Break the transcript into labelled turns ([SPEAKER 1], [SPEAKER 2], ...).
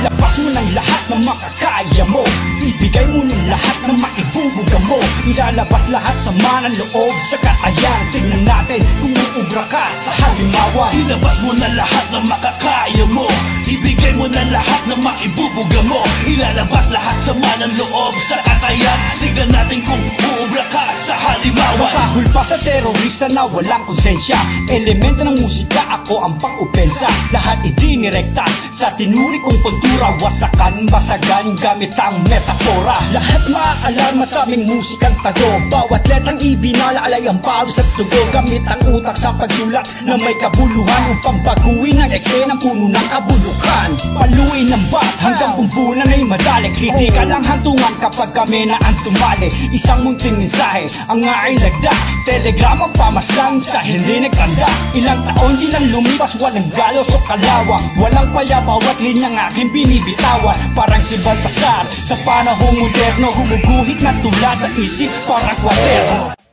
[SPEAKER 1] Ilabas mo ng lahat na makakaya mo, ibigay mo ng lahat na maibubuga mo. Ilalabas lahat sama ng loob sa katayan. Tingnan natin kung uubra ka sa halimawan.
[SPEAKER 2] Ilabas mo na lahat na makakaya mo, ibigay mo na lahat na maibubuga mo. Ilalabas lahat sama ng loob sa katayan. Tingnan natin kung uubra ka sa halimawan.
[SPEAKER 1] Masahol pa sa terorista na walang konsensya. Elemento ng musika, ako ang pang-opensa. Lahat idinirekta sa tinuri kong kultura. Wasakan, basagan, gamit ang metafora. Lahat maaalarma sa aming musikang tago. Bawat letrang ibinalalay ang palos at tugo. Gamit ang utak sa pagsulat na may kabuluhan, upang baguhin ang eksenang puno ng kabulukan. Paluin ng bat hanggang bumbunan ay madali. Kritika lang hantungan kapag kami na ang tumali. Isang munting mensahe ang ay lagda. Telegram ang pamaslang sa hindi nagtanda. Ilang taon din ang lumipas, walang galos o kalawang. Walang paya bawat linyang aking binibitawan. Parang si Baltasar sa panahong moderno, humuguhit na tula sa isip parang kwaderno.